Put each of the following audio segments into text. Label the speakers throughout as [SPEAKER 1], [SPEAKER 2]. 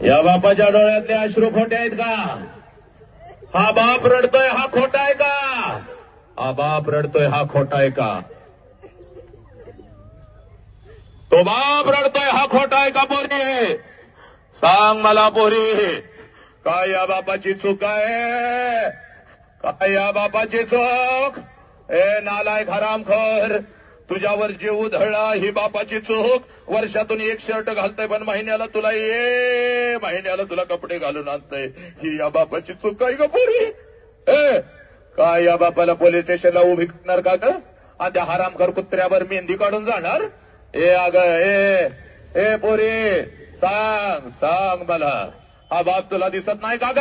[SPEAKER 1] या बापाच्या डोळ्यातले अश्रू खोटे आहेत का? हा बाप रडतोय हा खोटा आहे का? हा बाप रडतोय हा खोटा आहे का? तो बाप रडतोय हा खोटा आहे का? पोरी सांग मला पोरी, काय या बापाची चूक आहे? काय या बापाची चूक? ए नालायक हरामखोर, तुझ्यावर जीव उधळला ही बापाची चूक. वर्षातून एक शर्ट घालतय पण महिन्याला तुला कपडे घालून आणतय, ही या बापाची चूक आहे का पोरी? काय या बापाला पोलीस स्टेशनला उभी करणार का ग? आणि त्या हरामखोर कुत्र्यावर मेहंदी काढून जाणार? ए पोरी सांग सांग मला, हा बाप तुला दिसत नाही का ग?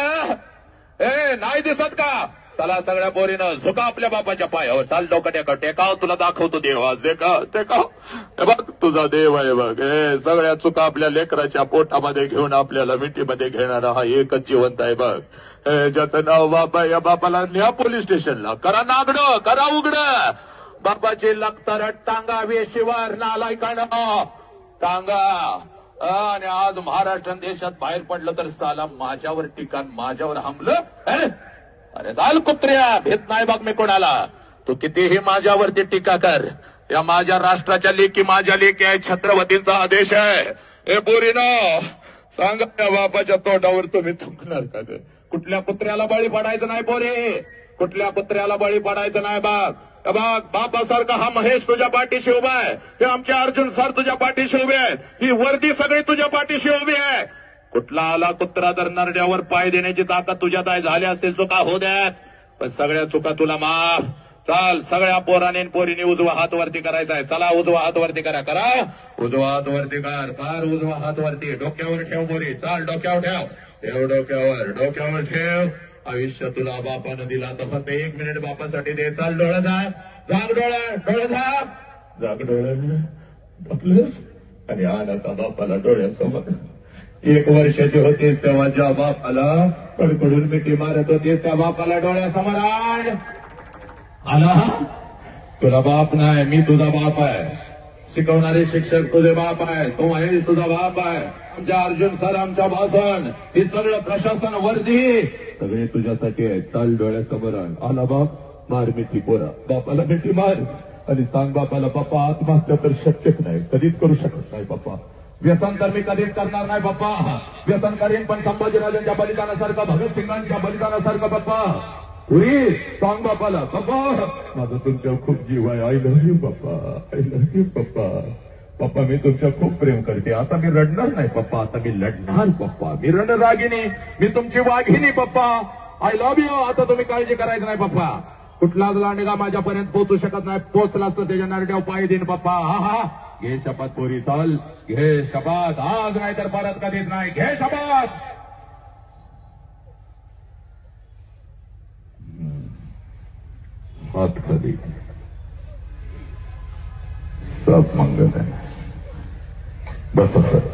[SPEAKER 1] नाही दिसत का? चला सगळ्या पोरीनं झुका आपल्या बापाच्या पायावर, चाल डोकं टेकाव, तुला दाखवतो देव आज. टेकाव बघ तुझा देव आहे बघ. सगळ्या चुका आपल्या लेकराच्या पोटामध्ये घेऊन आपल्याला मिठीमध्ये घेणारा हा एकच जिवंत आहे बघ. ज्याचं नाव बाप आहे या बापाला न्या पोलीस स्टेशनला, करा नागडं, करा उघडं. बापाची लागतारट टांगा वेशीवर नालायकानं टांगा. आणि आज महाराष्ट्र देशात बाहेर पडलं तर साला माझ्यावर टिकाण, माझ्यावर हमलं. अरे चाल कुत्र्या, भेट नाही बघ मी कोणाला. तू कितीही माझ्यावरती टीका कर, या माझ्या राष्ट्राच्या लेकी माझ्या लेकी आहे, छत्रपतींचा आदेश आहे. हे पोरीनो सांगा त्या बापाच्या तोंडावर तुम्ही थुंकणार का? कुठल्या कुत्र्याला बळी पडायचं नाही पोरी, कुठल्या कुत्र्याला बळी पडायचं नाही. बघ बापासारखा हा महेश तुझ्या पाठीशी उभा आहे, हे आमचे अर्जुन सर तुझ्या पाठीशी उभे आहेत, ही वर्दी सगळी तुझ्या पाठीशी उभी आहे. कुठला आला कुत्रा तर नरड्यावर पाय देण्याची ताकद तुझ्यात आहे. झाल्या असतील चुका हो द्यात, पण सगळ्या चुका तुला माफ. चाल सगळ्या पोराने पोरीने उजवा हात वरती करायचा आहे. चला उजवा हात वरती करा, उजवा हात वरती कर उजवा हात वरती. डोक्यावर ठेव पोरी, चाल डोक्यावर ठेव डोक्यावर ठेव. आयुष्य तुला बापानं दिला तर फक्त 1 मिनिट बापासाठी दे. चाल डोळा जाग जाग डोळ्यास आणि आता बापाला डोळ्यासमोर. 1 वर्षाची होतीस तेव्हा ज्या बापाला कडकडून मिठी मारत होतीस त्या बापाला डोळ्यासमोर आला. तुला बाप नाही, मी तुझा बाप आहे. शिकवणारे शिक्षक तुझे बाप आहे, तो महेश तुझा बाप आहे. आमच्या अर्जुन सर, आमच्या भाषण, हे सगळं प्रशासन वर्दी सगळे तुझ्यासाठी आहे. चाल डोळ्यासमोर आला बाप, मार मिठी पोरा, बापाला मिठी मार आणि सांग बापाला, बाप्पा आत्महत्या तर शक्यच नाही, कधीच करू शकत नाही बाप्पा. व्यसन तर मी कधीच करणार नाही बाप्पा. व्यसन करीन पण संभाजीराजांच्या बलिदानासारखं, भगतसिंगांच्या बलिदानासारखं बाप्पा. पुरी सांग बापाला, बाप्पा माझा तुमच्यावर खूप जीव आहे, I love you Bappa, I love you Bappa. Bappa मी तुमच्यावर खूप प्रेम करते, आता मी रडणार नाही बाप्पा, आता मी लढणार बाप्पा. मी रणरागिनी, मी तुमची वाघिनी बाप्पा. I love you. आता तुम्ही काळजी करायचं नाही बाप्पा. कुठलाच लांडगा माझ्यापर्यंत पोहोचू शकत नाही, पोहोचलाच तर त्याच्या नरड्यावर पाय देईन बाप्पा. हा घे शपथ पोरी, चाल घे शपथ, आज नाही तर परत कधीच नाही. घे शपथ. हात खाली, सब मंगल आहे. बस सर.